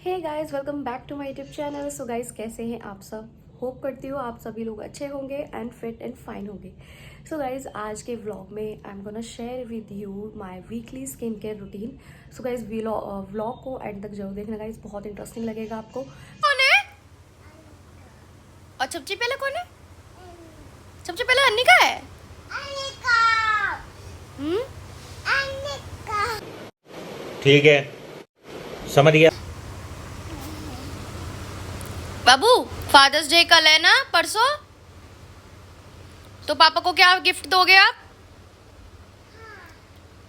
Hey guys, welcome back to my YouTube channel. So guys, कैसे हैं आप सब? होप करती हूँ आप सभी लोग अच्छे होंगे एंड फिट एंड फाइन होंगे। सो गाइस, आज के व्लॉग में I am gonna share with you my weekly skin care routine. So guys, vlog को एंड तक जरूर देखना गाइस, बहुत इंटरेस्टिंग लगेगा आपको। कौन है? और सबसे पहले कौन है? सबसे पहले अन्निका है। हम्म। ठीक है, समझ गया। बाबू, फादर्स डे कल है ना, परसों? तो पापा को क्या गिफ्ट दोगे आप?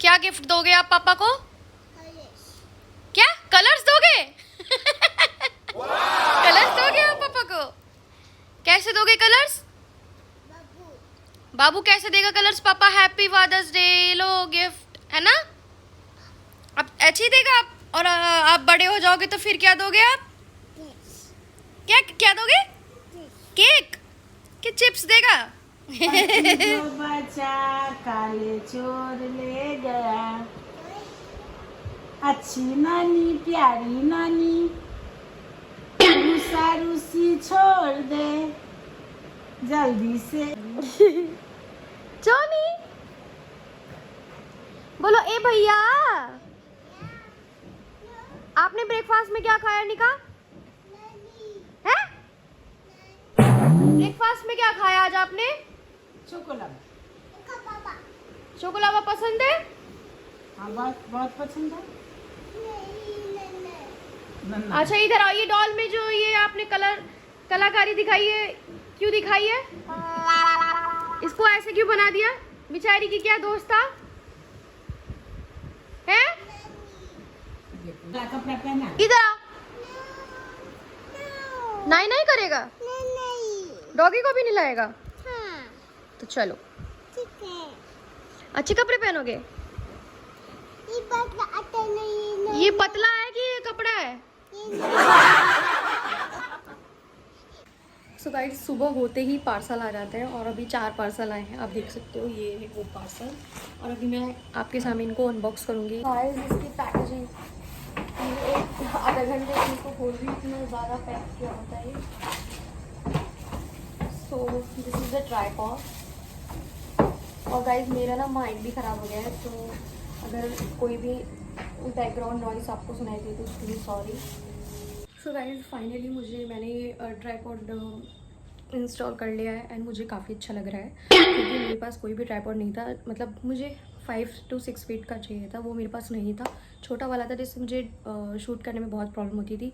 क्या गिफ्ट दोगे आप पापा को? क्या कलर्स दोगे? कलर्स दोगे आप पापा को? कैसे दोगे कलर्स? बाबू कैसे देगा कलर्स? पापा हैप्पी फादर्स डे, लो गिफ्ट, है ना? अब ऐसे ही देगा आप? और आप बड़े हो जाओगे तो फिर क्या दोगे आप? क्या क्या दोगे? केक कि चिप्स देगा? जो बचा काले चोर ले गया। अच्छी नानी प्यारी नानी रूसा रूसी छोड़ दे जल्दी से। जॉनी बोलो, ए भैया आपने ब्रेकफास्ट में क्या खाया निका? है? ब्रेकफास्ट में क्या खाया आज आपने? चोकोलावा। चोकोलावा पसंद है? हाँ, बहुत बहुत पसंद है। नन्ना। अच्छा, इधर आइए। डॉल में जो ये आपने कलाकारी दिखाई है, क्यों दिखाई है? इसको ऐसे क्यों बना दिया? बेचारी की क्या दोस्त था? है? कपड़ा पहना। इधर आ। नहीं नहीं करेगा? डॉगी को भी नहीं लाएगा? तो चलो, अच्छे कपड़े पहनोगे? ये पतला है कि ये कपड़ा है? सो गाइस, सुबह होते ही पार्सल आ जाते हैं और अभी 4 पार्सल आए हैं। आप देख सकते हो, ये है वो पार्सल। और अभी मैं आपके सामने इनको अनबॉक्स करूँगी। गाइस, इसकी पैकेजिंग एक आधा घंटे से इसको खोल रही, इतना ज़्यादा पैक किया होता है। So this is the tripod. और गाइस, मेरा ना माइंड भी ख़राब हो गया है, तो अगर कोई भी बैकग्राउंड नॉइस आपको सुनाई दे तो उसके लिए सॉरी। सो गाइस, फाइनली मैंने ट्राइपॉड इंस्टॉल कर लिया है एंड मुझे काफ़ी अच्छा लग रहा है, क्योंकि मेरे पास कोई भी ट्राइपॉड नहीं था। मतलब मुझे 5 to 6 फीट का चाहिए था, वो मेरे पास नहीं था। छोटा वाला था, जिससे मुझे शूट करने में बहुत प्रॉब्लम होती थी।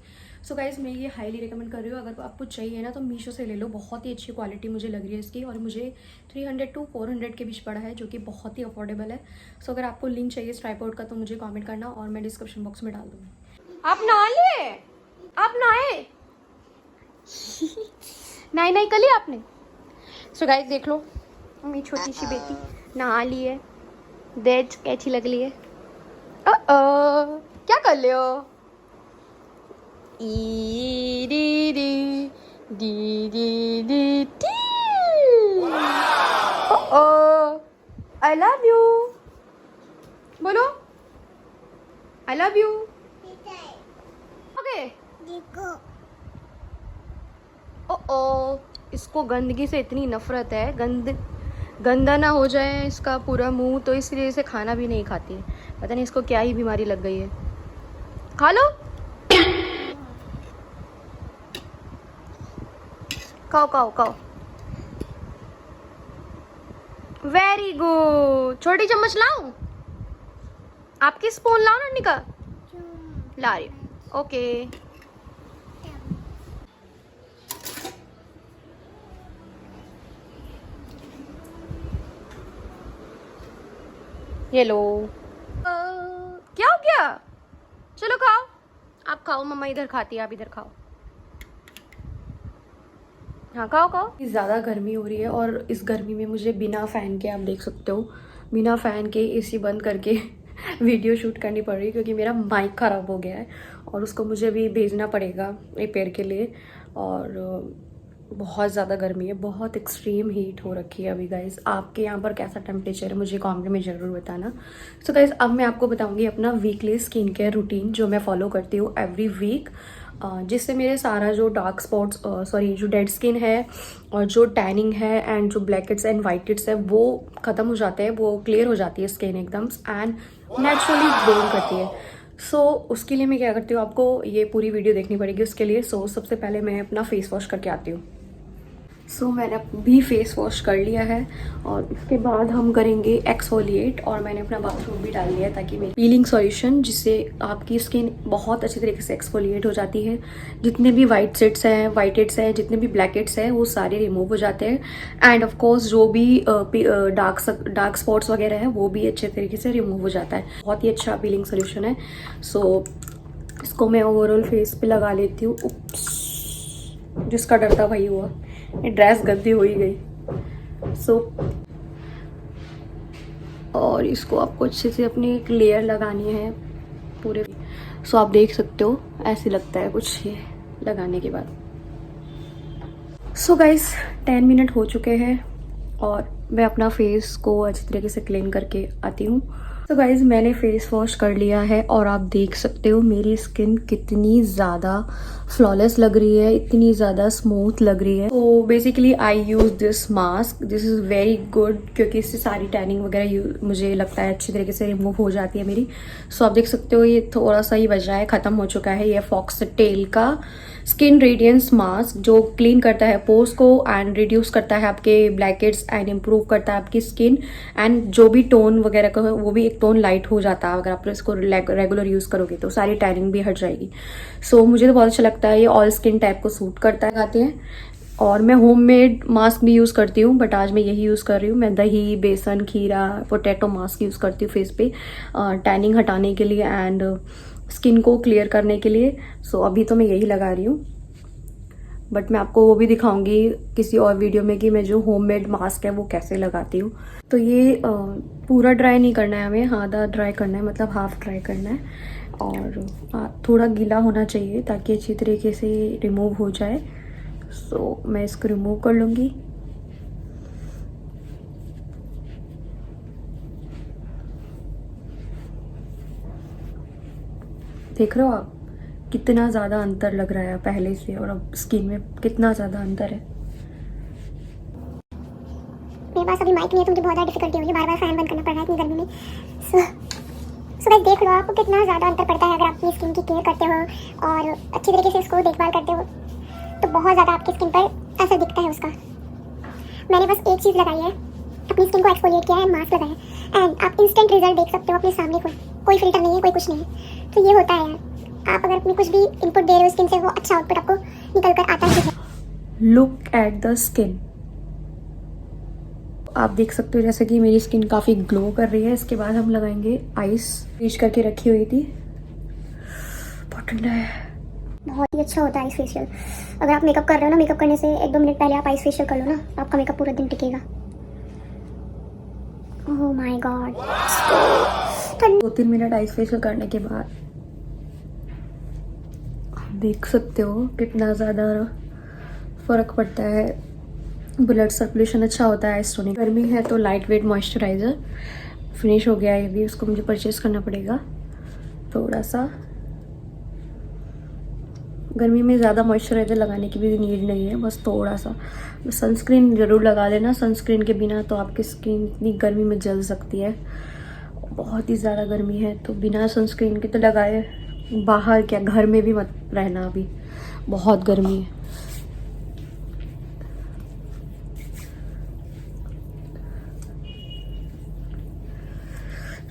सो गाइस, मैं ये हाईली रिकमेंड कर रही हूँ। अगर आपको चाहिए ना तो मीशो से ले लो, बहुत ही अच्छी क्वालिटी मुझे लग रही है इसकी। और मुझे 300 to 400 के बीच पड़ा है, जो कि बहुत ही अफोर्डेबल है। सो अगर आपको लिंक चाहिए इस ट्राइपॉड का तो मुझे कॉमेंट करना और मैं डिस्क्रिप्शन बॉक्स में डाल दूँगी। आप नहा लिए? आप नहाए? नहीं नहीं कर लिया आपने? सो गाइस, देख लो, मेरी छोटी सी बेटी नहा ली है। देख कैसी लग रही है। क्या कर ले हो? ई डी डी डी डी डी टी। आई लव यू बोलो। I love you. ओके। ओ, इसको गंदगी से इतनी नफरत है, गंदा ना हो जाए इसका पूरा मुंह, तो इसलिए इसे खाना भी नहीं खाती है। पता नहीं इसको क्या ही बीमारी लग गई है। खा लो, खाओ खाओ खाओ। Very good. छोटी चम्मच लाऊं? आपकी स्पून लाओ ना निका। ला रही हूँ। ओके। ये लो। क्या हो गया? चलो खाओ, आप खाओ। मम्मा इधर खाती है, आप इधर खाओ। हाँ खाओ खाओ। ज़्यादा गर्मी हो रही है और इस गर्मी में मुझे बिना फ़ैन के, आप देख सकते हो, बिना फ़ैन के एसी बंद करके वीडियो शूट करनी पड़ रही है, क्योंकि मेरा माइक ख़राब हो गया है और उसको मुझे अभी भेजना पड़ेगा रिपेयर के लिए। और बहुत ज़्यादा गर्मी है, बहुत एक्सट्रीम हीट हो रखी है अभी गाइस। आपके यहाँ पर कैसा टेम्परेचर है मुझे कमेंट में ज़रूर बताना। सो गाइस अब मैं आपको बताऊंगी अपना वीकली स्किन केयर रूटीन जो मैं फॉलो करती हूँ एवरी वीक, जिससे मेरे सारा जो डार्क स्पॉट्स जो डेड स्किन है और जो टैनिंग है एंड जो ब्लैकेट्स एंड वाइटेट्स है वो ख़त्म हो जाते हैं, वो क्लियर हो जाती है स्किन एकदम एंड नेचुरली ग्लोइंग करती है। सो उसके लिए मैं क्या करती हूँ, आपको ये पूरी वीडियो देखनी पड़ेगी उसके लिए। सबसे पहले मैं अपना फेस वॉश करके आती हूँ। मैंने भी फेस वॉश कर लिया है और उसके बाद हम करेंगे एक्सफोलिएट, और मैंने अपना बाथरूम भी डाल लिया है ताकि मेरी पीलिंग सॉल्यूशन जिससे आपकी स्किन बहुत अच्छी तरीके से एक्सफोलिएट हो जाती है। जितने भी वाइटेट्स हैं, जितने भी ब्लैकेट्स हैं वो सारे रिमूव हो जाते हैं एंड ऑफ कोर्स जो भी डार्क स्पॉट्स वगैरह है वो भी अच्छे तरीके से रिमूव हो जाता है। बहुत ही अच्छा पीलिंग सोल्यूशन है। इसको मैं ओवरऑल फेस पे लगा लेती हूँ। जिसका डर था वही हुआ, ये ड्रेस गंदी हो ही गई। और इसको आपको अच्छे से अपनी एक लेयर लगानी है पूरे। आप देख सकते हो ऐसे लगता है कुछ ये लगाने के बाद। गाइस 10 मिनट हो चुके हैं और मैं अपना फेस को अच्छी तरीके से क्लीन करके आती हूँ। गाइस मैंने फेस वॉश कर लिया है और आप देख सकते हो मेरी स्किन कितनी ज़्यादा फ्लॉलेस लग रही है, इतनी ज़्यादा स्मूथ लग रही है। Basically I use this mask, this is very good क्योंकि इससे सारी टैनिंग वगैरह मुझे लगता है अच्छी तरीके से रिमूव हो जाती है मेरी। आप देख सकते हो ये थोड़ा सा ही बचा है, ख़त्म हो चुका है। ये फॉक्सटेल का स्किन रेडियंस मास्क जो क्लीन करता है पोर्स को एंड रिड्यूस करता है आपके ब्लैकेट्स एंड इम्प्रूव करता है आपकी स्किन एंड जो भी टोन वगैरह का है वो भी एक टोन लाइट हो जाता है अगर आप इसको रेगुलर यूज़ करोगे तो सारी टैनिंग भी हट जाएगी। मुझे तो बहुत अच्छा लगता है, ये ऑल स्किन टाइप को सूट करता है आते हैं। और मैं होममेड मास्क भी यूज़ करती हूँ बट आज मैं यही यूज़ कर रही हूँ। मैं दही, बेसन, खीरा, पोटैटो मास्क यूज़ करती हूँ फेस पे टैनिंग हटाने के लिए एंड स्किन को क्लियर करने के लिए। अभी तो मैं यही लगा रही हूँ बट मैं आपको वो भी दिखाऊंगी किसी और वीडियो में कि मैं जो होममेड मास्क है वो कैसे लगाती हूँ। तो ये पूरा ड्राई नहीं करना है हमें, आधा ड्राई करना है, मतलब हाफ ड्राई करना है और थोड़ा गीला होना चाहिए ताकि अच्छी तरीके से रिमूव हो जाए। मैं इसको रिमूव कर लूँगी। देख रहे हो आप कितना ज़्यादा अंतर लग रहा है पहले से और अब स्किन में कितना ज़्यादा अंतर है। मेरे पास अभी माइक नहीं है तो मुझे बहुत ज़्यादा डिफिकल्टी हो रही है, बार-बार फैन बंद करना पड़ रहा है इतनी गर्मी में। गाइस देख लो आपको कितना ज़्यादा अंतर पड़ता है अगर आप अपनी स्किन की केयर करते हो और अच्छी तरीके से उसको देखभाल करते हो तो बहुत ज़्यादा आपकी स्किन पर असर दिखता है उसका। मैंने बस एक चीज़ लगाई है, अपनी स्किन को एक्सफोलिएट किया है, मास्क लगाया एंड आप इंस्टेंट रिजल्ट देख सकते हो अपने सामने। कोई फिल्टर नहीं है, कोई कुछ नहीं है। तो ये होता है यार, आप अगर अपनी कुछ भी इनपुट दे रहे हो स्किन से वो अच्छा आउटपुट आपको निकल कर आता है। लुक एट द स्किन, आप देख सकते हो जैसे कि मेरी स्किन काफ़ी ग्लो कर रही है। इसके बाद हम लगाएंगे आइस, फ्रीज करके रखी हुई थी, बहुत ठंडा है। बहुत ही अच्छा होता है आइस फेशियल। अगर आप मेकअप कर रहे हो ना, मेकअप करने से 1-2 मिनट पहले आप आइस फेशियल कर लो ना, आपका मेकअप पूरा दिन टिकेगा। Oh my god. 2-3 minute ice facial करने के बाद देख सकते हो कितना ज़्यादा फ़र्क पड़ता है, ब्लड सर्कुलेशन अच्छा होता है, आइस टोनिंग। गर्मी है तो लाइट वेट मॉइस्चराइज़र फिनिश हो गया है ये भी, उसको मुझे परचेज़ करना पड़ेगा थोड़ा सा। गर्मी में ज़्यादा मॉइस्चराइज़र लगाने की भी नीड नहीं है, बस थोड़ा सा। सनस्क्रीन ज़रूर लगा लेना, सनस्क्रीन के बिना तो आपकी स्किन इतनी गर्मी में जल सकती है, बहुत ही ज़्यादा गर्मी है। तो बिना सनस्क्रीन के तो लगाए, बाहर क्या घर में भी मत रहना, अभी बहुत गर्मी है।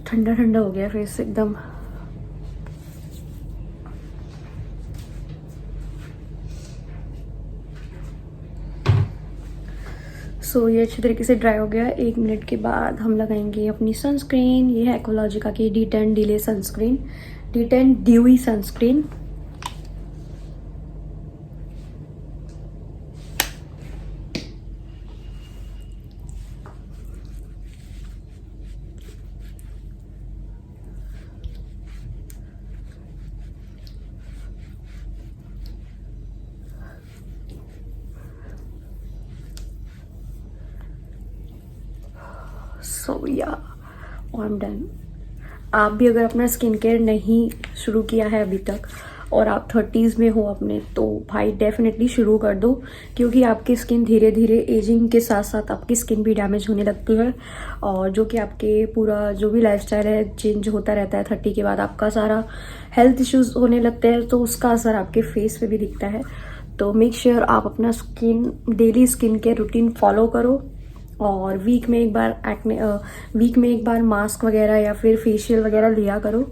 ठंडा ठंडा हो गया फेस एकदम। ये अच्छी तरीके से ड्राई हो गया। 1 मिनट के बाद हम लगाएंगे अपनी सनस्क्रीन। ये है एक्वालॉजिका की D10 डिले sunscreen, D10 dewy sunscreen. So yeah I am done. आप भी अगर अपना स्किन केयर नहीं शुरू किया है अभी तक और आप 30s में हो अपने, तो भाई डेफिनेटली शुरू कर दो, क्योंकि आपकी स्किन धीरे धीरे एजिंग के साथ साथ आपकी स्किन भी डैमेज होने लगती है, और जो कि आपके पूरा जो भी लाइफस्टाइल है चेंज होता रहता है। 30 के बाद आपका सारा हेल्थ इश्यूज होने लगते हैं, तो उसका असर आपके फेस पे भी दिखता है। तो मेक श्योर आप अपना daily skin care routine follow करो, और वीक में एक बार मास्क वगैरह या फिर फेशियल वगैरह लिया करो,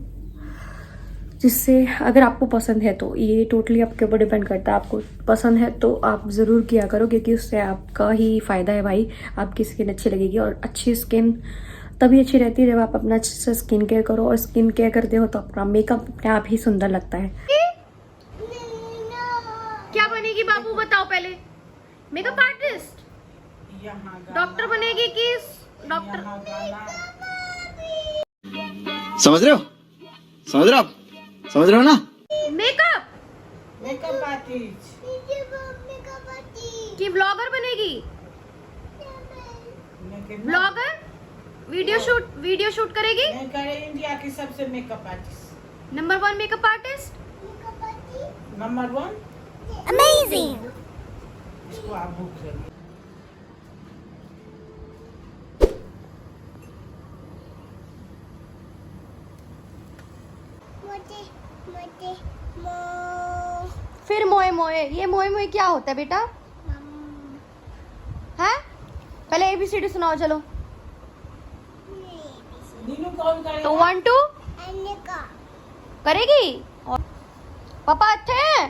जिससे अगर आपको पसंद है तो, ये टोटली आपके ऊपर डिपेंड करता है, आपको पसंद है तो आप ज़रूर किया करो, क्योंकि उससे आपका ही फ़ायदा है भाई। आपकी स्किन अच्छी लगेगी, और अच्छी स्किन तभी अच्छी रहती है जब आप अपना अच्छे से स्किन केयर करो, और स्किन केयर करते हो तो अपना मेकअप अपने आप ही सुंदर लगता है। क्या बनेगी बाबू बताओ पहले? मेकअप आर्टिस्ट, डॉक्टर बनेगी कि डॉक्टर? समझ रहे हो? समझ रहे हो आप? समझ रहे हो ना? मेकअप आर्टिस्ट कि ब्लॉगर बनेगी? ब्लॉगर वीडियो शूट करेगी? नहीं करे, इंडिया की सबसे makeup artist, number 1 makeup artist. Number 1। Amazing. इसको आप बुक करिए। फिर मोए मोए, ये मोए मोए क्या होता है बेटा? हैं? पहले ABCD सुनाओ चलो। नीनू कौन करेगा? तो 1 2 करेगी। और पापा अच्छे हैं?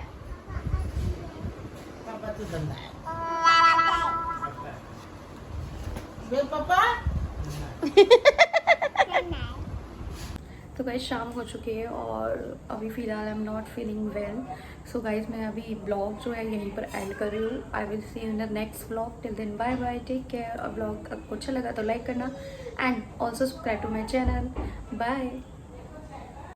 पापा तो गंदा है। बे पापा। तो गाइज शाम हो चुकी है और अभी फ़िलहाल I am not feeling well. So guys मैं अभी ब्लॉग जो है यहीं पर एंड कर रही हूँ। I will see in the next blog. Till then bye bye, take care. और ब्लॉग आपको अच्छा लगा तो लाइक करना, and also subscribe to my channel. Bye.